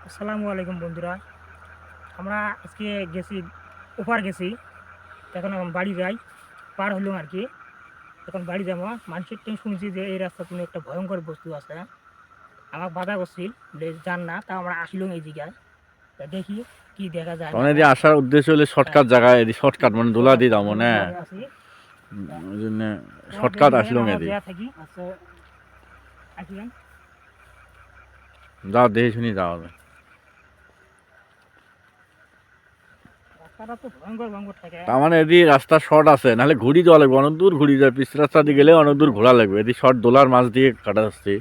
আসসালামু আলাইকুম বন্ধুরা, আমরা আজকে গেছি ওপার গেছি, এখন বাড়ি যাই, পার হইলাম আর কি। এখন বাড়ি যাবো। মানুষের টেন শুনছি যে এই রাস্তা কোনো একটা ভয়ঙ্কর বস্তু আছে, আমার বাধা করছিল যে যান না, তা আমরা আসলাম এই জায়গায়, দেখি কি দেখা যায়। মানে আসার উদ্দেশ্য হলে শর্টকাট জায়গায়, শর্টকাট মানে দোলা দিয়ে যাবো না, ওই জন্য শর্টকাট আসলো এদি যাও দেখে শুনি যাওয়া যায়। তার মানে এদি রাস্তা শর্ট আছে, নাহলে ঘুরি যাওয়া লাগবে, অনেক দূর ঘুরি যায়, পিছ রাস্তা দিয়ে গেলে অনেক দূর ঘোরা লাগবে। এদি শর্ট দোলার মাছ দিয়ে কাটা যাচ্ছে।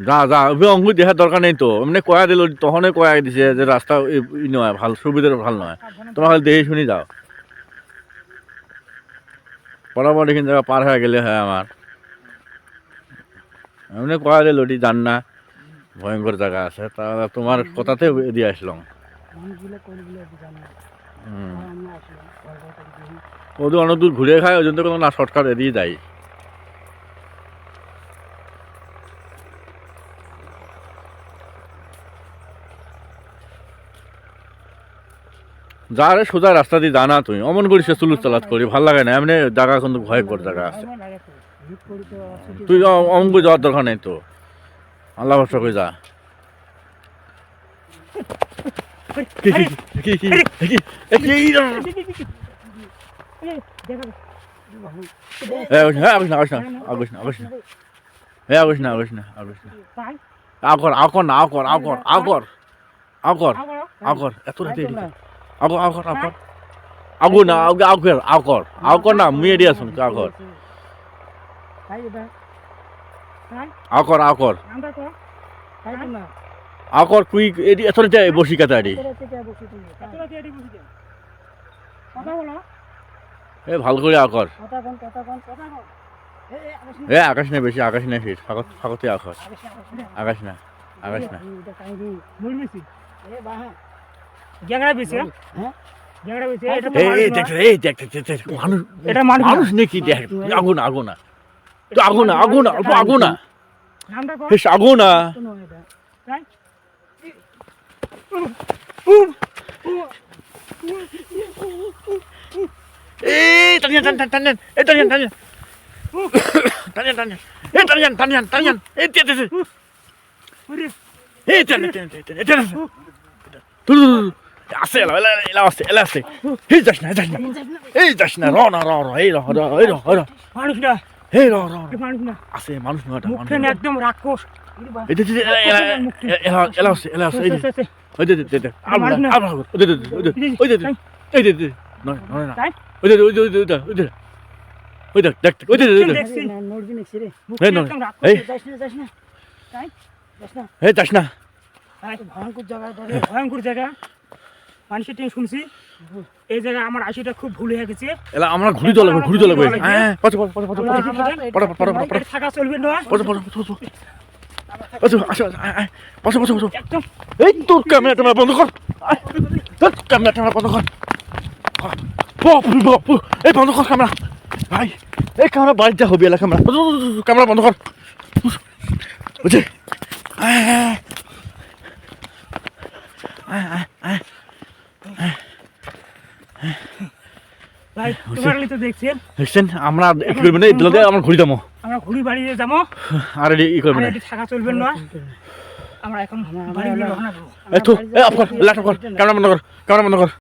যা যা অঙ্গুর দেখার দরকার নেই তো, এমনি কয়া দিল, তখনই কয়া দিছে যে রাস্তা নয় ভাল, সুবিধার ভাল নয়, তোমার খালি দেখে শুনি যাও। বরাবর এখানে জায়গা পার হয়ে গেলে হয় আমার, এমনি কয়া দিল ওটি জান না ভয়ঙ্কর জায়গা আছে, তা তোমার কথাতে দিয়ে আসলাম। ওদের অনেক দূর ঘুরে খায়, ওই জন্য কোনো না শর্টকাট এদিকে যাই। যা রে সোজা রাস্তা দিয়ে জানা, তুই অমন করিস চুলুর চালাত করি, ভাল লাগে না। এমনি জায়গা কিন্তু ভয়ঙ্কর জায়গা আছে, তুই অঙ্গ যাওয়ার দরকার নেই তো, আল্লাহ ভরসা করে যা। আকর তুই এটি এত বসি কাতা এটি এ ভাল করে আকর এ আকাশ না, বেশি আকাশ না, ফির ফাঁকতে আকর আকাশ না, আকাশ না। মানুষ নাকি দেখ, আগুন আগুনা তো, আগুনা আগুনা অল্প আগুনা, বেশ আগুনা। একদম রাক্ষস, ভয়ঙ্কর জায়গা। মানুষের টেন শুনছি এই জায়গা আমার আশিটা খুব ভুল হয়ে গেছে। আমরা ঘুরি চলে থাকা চলবে না। এই তোর ক্যামেরাটা বন্ধ কর, ক্যামেরাটা বন্ধ কর, এই বন্ধ কর ক্যামেরা ভাই, এই ক্যামেরা বাড়িতে হবে এলা, ক্যামেরা বন্ধ কর বুঝে। আমরা আমরা ঘুরি যাবো, আমরা ঘুরি বাড়ি যাবো, আর ই করবেন থাকা চলবে না। আমরা এখন ক্যামেরা বন্ধ কর, ক্যামেরা বন্ধ কর।